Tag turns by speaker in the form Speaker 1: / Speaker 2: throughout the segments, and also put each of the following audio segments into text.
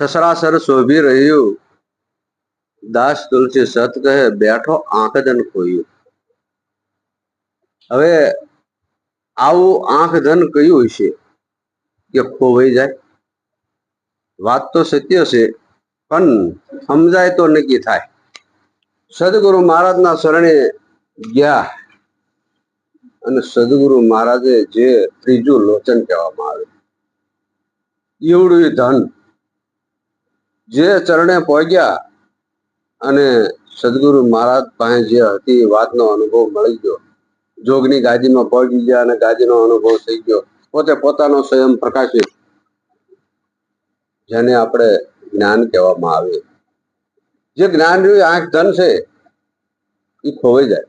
Speaker 1: સસરાસર શોભી રહ્યું દાસ તુલસી સત કહે બેઠો આંખ ધન ખોયું. હવે આવું આંખ ધન કયું હશે કે ખોવાઈ જાય? વાત તો સત્ય છે, પણ સમજાય તો નક્કી થાય. સદગુરુ મહારાજના શરણે ગયા અને સદગુરુ મહારાજે જે ત્રીજું લોચન કહેવામાં આવે એવડું ધન જે ચરણે પહોંચ્યા અને સદગુરુ મહારાજ પાસે જે હતી વાતનો અનુભવ મળી ગયો. જોગની ગાદીમાં પહોંચી ગયા અને ગાદીનો અનુભવ થઈ ગયો. પોતે પોતાનો સ્વયં પ્રકાશિત, જેને આપણે જ્ઞાન કહેવામાં આવે. જે જ્ઞાન રહ્યું આંખ ધન છે એ ખોવાઈ જાય.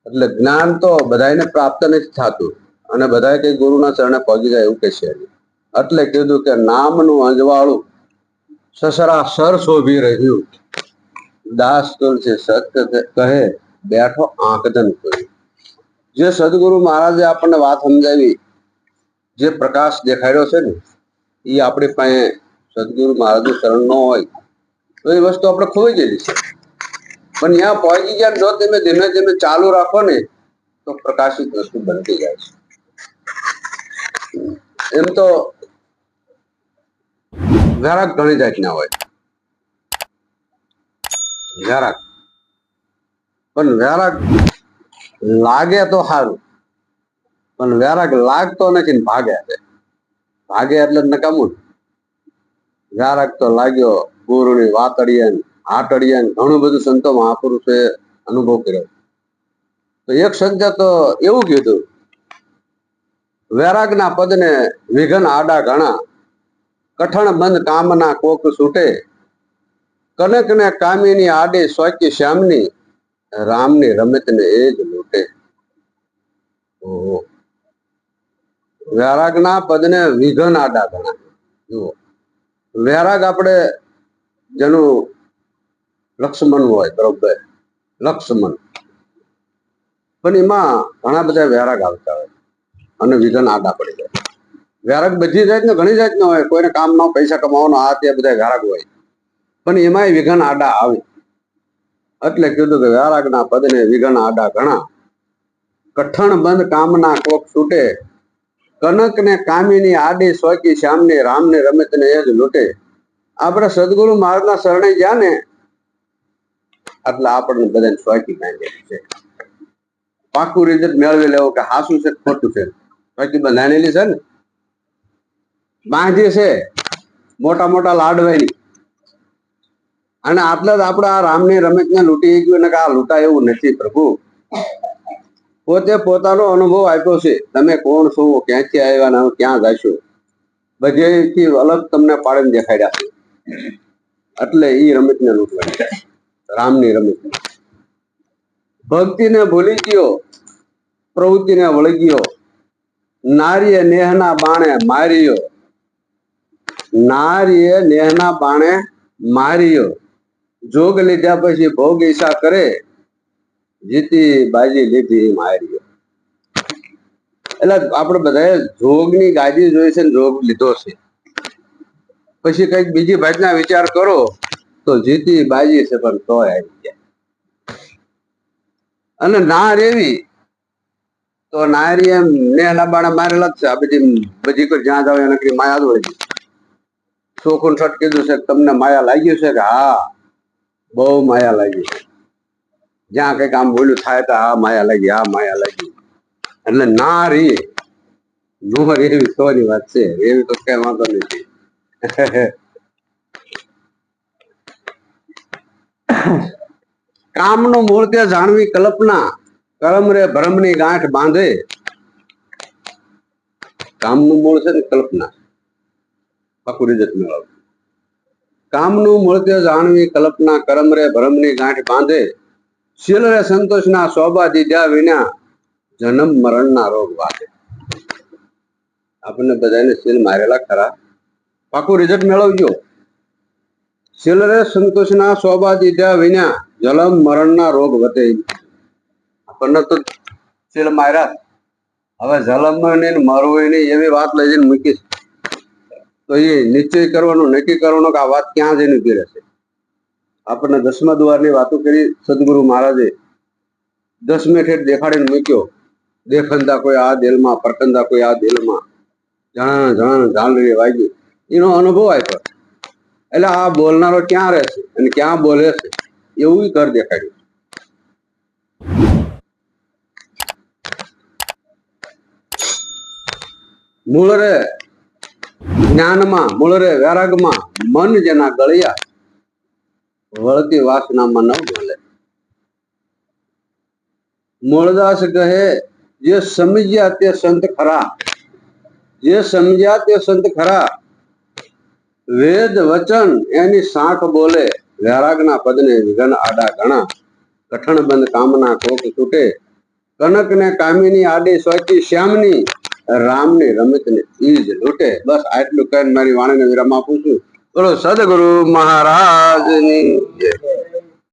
Speaker 1: એટલે જ્ઞાન તો બધાને પ્રાપ્ત નથી થતું અને બધા કઈ ગુરુના ચરણે પહોંચી જાય એવું કહેશે. એટલે કીધું કે નામનું અંજવાળું સસરાસર શોભી રહ્યું દાસ તુલસી સત્ય કહે બેઠો આંખ ધન ખોયું. જે સદગુરુ મહારાજે આપણને વાત સમજાવી, જે પ્રકાશ દેખાડ્યો છે ને, એ આપણી પાસે સદગુરુ મહારાજનું શરણ ન હોય તો એ વસ્તુ આપણે ખોવાઈ ગયેલી છે. પણ ત્યાં પહોંચી ગયા, જો તમે ધીમે ધીમે ચાલુ રાખો ને તો પ્રકાશિત વસ્તુ બનતી જાય છે. એમ તો વૈરાગ ઘણી જાતના હોય, વૈરાગ, પણ વૈરાગ લાગે તો સારું, પણ વૈરાગ લાગતો નથી ને ભાગે છે. ભાગે એટલે નકામું. વૈરાગ તો લાગ્યો ગુરુની વાતડીએ આટડીએ ઘણું બધું સંતો મહાપુરુષે અનુભવ કર્યો. તો એક સંતે તો એવું કીધું, વૈરાગના પદને વિઘન આડા ઘણા, કઠણ બંધ કામના કોક છૂટે, કનક ને કામીની આડે સ્વાકી શ્યામની, રામની રમત ને એ જ લૂટે. ઓહો, વૈરાગના પદને વિઘન આડા ઘણા. જુઓ, વૈરાગ આપણે જેનું લક્ષ્મણ હોય, બરોબર, લક્ષ્મણ, પણ એમાં ઘણા બધા વૈરાગ આવતા હોય અને વિઘન આડા પડી જાય. વૈરાગ બધી જાતનો ઘણી જાતનો હોય. કોઈને કામ ન, પૈસા કમાવાનો, આ તે બધા વૈરાગ હોય, પણ એમાંય વિઘન આડા આવે. એટલે કીધું કે વૈરાગના પદને વિઘન આડા ઘણા, કઠણ બંધ કામના કોક છૂટે, કનક ને કામીની આડી સ્વકી શ્યામની, રામને રમત ને એ જ લૂટે. આપણે સદગુરુ મહારાજના શરણે ગયા ને એટલે આપણને બધાને સ્વાકી કાંઈ છે. પાકું રિઝલ્ટ મેળવી લેવું કે હાસું છે ખોટું છે. સ્વાકી બંધાણેલી છે ને, બાંધી છે મોટા મોટા લાડવાની, અને આટલા જ આપણે આ રામની રમતને લૂંટી ગયું ને કે આ લૂંટાય એવું નથી. પ્રભુ પોતે પોતાનો અનુભવ આપ્યો છે. તમે કોણ છો, ક્યાંથી આવ્યા ને ક્યાં જશો, બધેથી અલગ તમને પાડીને દેખાડ્યા છે. એટલે એ રમતને લૂંટવાની, રામની રમત. ભક્તિને ભૂલી ગયો, પ્રવૃત્તિને વળી ગયો, નારીએ નેહના બાણે માર્યો, નારીએ નેહના બાણે માર્યો, જોગ લીધા પછી ભોગ ઈશા કરે, જીતી બાજી લીધી માર્યો. એટલે આપણે બધાએ જોગની ગાદી જોઈ છે ને જોગ લીધો છે. પછી કઈક બીજી ભાતના વિચાર કરો તો જીતી બાજી છે પણ તોય આવી ગયા. અને ના રેવી તો નારી એમ નેહના બાણે મારેલા જ છે. આ બધી કોઈ જ્યાં જાવ એને માયા જ વળી. ચોખ્ખું છટ કીધું છે તમને માયા લાગ્યું છે કે હા, બહુ માયા લાગી. જ્યાં કઈક આમ બોલ્યું થાય તો હા માયા લાગી, હા માયા લાગી. એટલે ના રી નો રેવી તોની વાત છે. એવી તો કઈ વાંધો નથી. કામનું મૂળ તે જાણવી કલ્પના, કરમ રે ભ્રમની ગાંઠ બાંધે. કામનું મૂળ છે ને કલ્પના, પાકું રિઝલ્ટ મેળવ. કામનું મૂળ તે જાણવી કલ્પના, કરમ રે ભ્રમની ગાંઠ બાંધે. શીલ રે સંતોષના શોભા દીધા વિના, જન્મ મરણના રોગ વાગે. આપણને બધાને શીલ મારેલા ખરા, પાકું રિઝલ્ટ મેળવજો. શીલ રે સંતોષના શોભા દીધા વિના, જન્મ મરણના રોગ વધે. આપણને તો શીલ માર્યા, હવે જલમ ને મરવું નહીં એવી વાત લઈ જઈને મૂકીશ. તો એ નિશ્ચય કરવાનું, નક્કી કરવાનું કે આ વાત ક્યાં જઈને ઉભી રહેશે. આપણને 10મા દ્વારની વાતો કરી સદગુરુ મહારાજે 10મે ઠેઠ દેખાડીને મૂક્યો. દેખંદા કોઈ આ દિલમાં, પરકંદા કોઈ આ દિલમાં, ઝાલરી વાગ્યું, એનો અનુભવ આપ્યો. એટલે આ બોલનારો ક્યાં રહેશે અને ક્યાં બોલે છે એવું ઘર દેખાડ્યું. મૂળ રે જ્ઞાનમાં, મૂળ રે વૈરાગમાં, મન જેના ગળિયા, વળતી વાસનામાં ન મળે. મૂળદાસ કહે, જે સમજ્યા તે સંત ખરા, જે સમજ્યા તે સંત ખરા, વેદ વચન એની સાંઠ બોલે, વૈરાગના પદને વિઘન આડા ઘણા, કઠણ બંધ કામના કોક છૂટે, કનક ને કામિની આડી સોચી શ્યામની, રામની રમત ને ઈજ લૂટે. બસ આટલું કહીને મારી વાણીને વિરામ આપું છું. બોલો સદગુરુ મહારાજની જય.